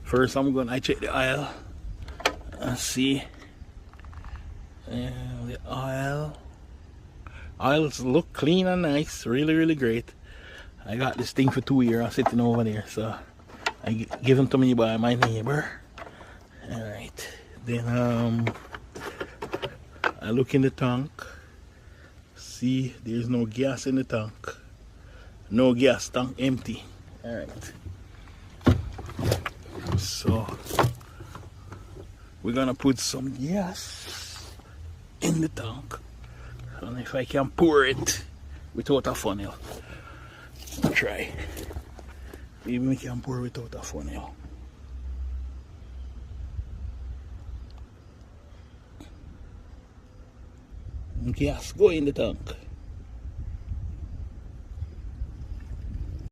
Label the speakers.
Speaker 1: First I'm gonna check the oil and see the oils look clean and nice, really great. I got this thing for 2 years sitting over there, so I given to me by my neighbor. Alright, then I look in the tank, see there's no gas in the tank, no gas, tank empty. Alright, so we're gonna put some gas in the tank, and if I can pour it without a funnel, try. Maybe we can pour without a funnel. Gas go in the tank.